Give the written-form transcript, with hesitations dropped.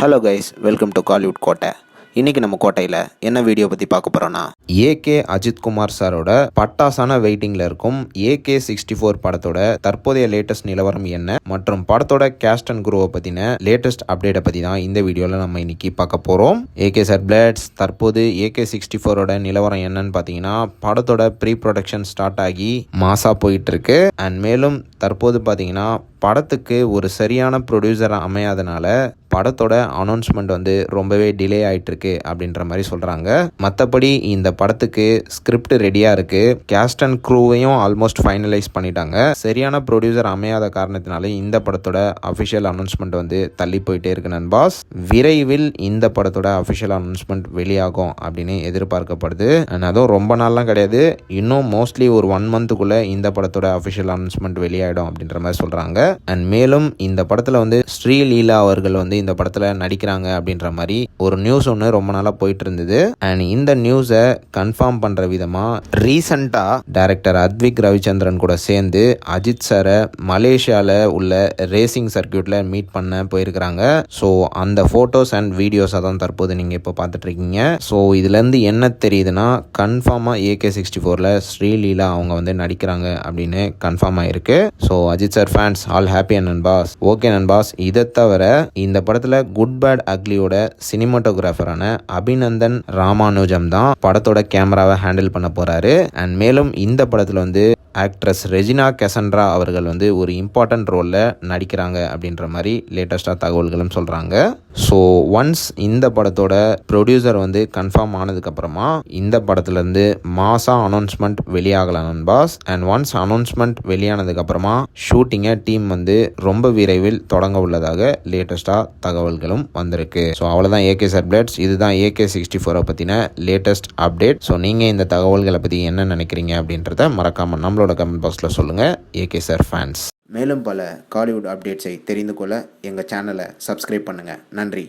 Hello guys, welcome to Kollywood கோட்டை. இன்றைக்கி நம்ம கோட்டையில் என்ன வீடியோ பற்றி பார்க்க போகிறோன்னா, ஏகே அஜித்குமார் சாரோட பட்டாசான வெயிட்டிங்கில் இருக்கும் AK64 படத்தோட தற்போதைய லேட்டஸ்ட் நிலவரம் என்ன மற்றும் படத்தோட கேஸ்ட் அண்ட் குரூவை பற்றின லேட்டஸ்ட் அப்டேட்டை பற்றி தான் இந்த வீடியோவில் நம்ம இன்னைக்கு பார்க்க போகிறோம். ஏகே சார் பிளட்ஸ் தற்போது AK64ஓட நிலவரம் என்னன்னு பார்த்தீங்கன்னா, படத்தோட ப்ரீ ப்ரொடக்ஷன் ஸ்டார்ட் ஆகி மாசாக போயிட்டுருக்கு. அண்ட் மேலும் தற்போது பார்த்தீங்கன்னா படத்துக்கு ஒரு சரியான ப்ரொடியூசர் அமையாதனால படத்தோட அனௌன்ஸ்மெண்ட் ரொம்பவே டிலே ஆகிட்டுருக்கு அப்படின்ற மாதிரி சொல்கிறாங்க. மற்றபடி இந்த படத்துக்கு ஸ்கிரிப்ட் ரெடியாக இருக்குது. கேஸ்ட் அண்ட் க்ரூவையும் ஆல்மோஸ்ட் ஃபைனலைஸ் பண்ணிட்டாங்க. சரியான ப்ரொடியூசர் அமையாத காரணத்தினால இந்த படத்தோட அஃபிஷியல் அனௌன்ஸ்மெண்ட் தள்ளி போயிட்டே இருக்கு நண்பாஸ். விரைவில் இந்த படத்தோட அஃபிஷியல் அனௌன்ஸ்மெண்ட் வெளியாகும் அப்படின்னு எதிர்பார்க்கப்படுது. அண்ட் அதுவும் ரொம்ப நாள்லாம் கிடையாது, இன்னும் மோஸ்ட்லி ஒரு 1 மந்த்துக்குள்ளே இந்த படத்தோட அஃபிஷியல் அனௌன்ஸ்மெண்ட் வெளியாகிடும் அப்படின்ற மாதிரி சொல்கிறாங்க. அண்ட் மேலும் இந்த படத்தில் ஸ்ரீலீலா அவர்கள் இந்த படத்தில் நடிக்கிறாங்க அப்படின்ற மாதிரி ஒரு நியூஸ் ஒன்று ரொம்ப நாளாக போயிட்டு இருந்தது. அண்ட் இந்த நியூஸை கன்ஃபார்ம் பண்ணுற விதமாக ரீசண்டாக டைரக்டர் அத்விக் ரவிச்சந்திரன் கூட சேர்ந்து அஜித் சாரை மலேசியாவில் உள்ள ரேசிங் சர்க்கியூட்டில் மீட் பண்ண போயிருக்கிறாங்க. ஸோ அந்த ஃபோட்டோஸ் அண்ட் வீடியோஸை தான் தற்போது நீங்கள் இப்போ பார்த்துட்டு இருக்கீங்க. ஸோ இதுலேருந்து என்ன தெரியுதுன்னா, கன்ஃபார்மாக AK64 ஸ்ரீலீலா அவங்க நடிக்கிறாங்க அப்படின்னு கன்ஃபார்ம் ஆயிருக்கு. So Ajith sir fans all happy நண்பாஸ். ஓகே நண்பாஸ், இதை தவிர இந்த படத்தில் குட் பேட் அக்லியோட சினிமாட்டோகிராஃபரான அபிநந்தன் ராமானுஜம் தான் படத்தோட கேமராவை ஹேண்டில் பண்ண போறாரு. அண்ட் மேலும் இந்த படத்தில் ஆக்ட்ரஸ் ரெஜினா கெசன்ட்ரா அவர்கள் ஒரு இம்பார்ட்டன்ட் ரோலில் நடிக்கிறாங்க அப்படின்ற மாதிரி லேட்டஸ்டாக தகவல்களும் சொல்கிறாங்க. ஸோ ஒன்ஸ் இந்த படத்தோட ப்ரொடியூசர் கன்ஃபார்ம் ஆனதுக்கப்புறமா இந்த படத்துலேருந்து மாசாக அனௌன்ஸ்மெண்ட் வெளியாகலாம் நண்பாஸ். அண்ட் ஒன்ஸ் அனௌன்ஸ்மெண்ட் வெளியானதுக்கப்புறமா ஷூட்டிங்கை டீம் ரொம்ப விரைவில் தொடங்க உள்ளதாக லேட்டஸ்டாக தகவல்களும் வந்திருக்கு. ஸோ அவ்வளோதான் ஏகே சார் பிளட்ஸ். இதுதான் AK64 பற்றின லேட்டஸ்ட் அப்டேட். ஸோ நீங்கள் இந்த தகவல்களை பற்றி என்ன நினைக்கிறீங்க அப்படின்றத மறக்காமல் நம்மளோட கமெண்ட் பாக்ஸில் சொல்லுங்கள். AK sir fans. மேலும் பல காலிவுட் அப்டேட்ஸை தெரிந்து கொள்ள எங்கள் சேனலை சப்ஸ்கிரைப் பண்ணுங்கள். நன்றி.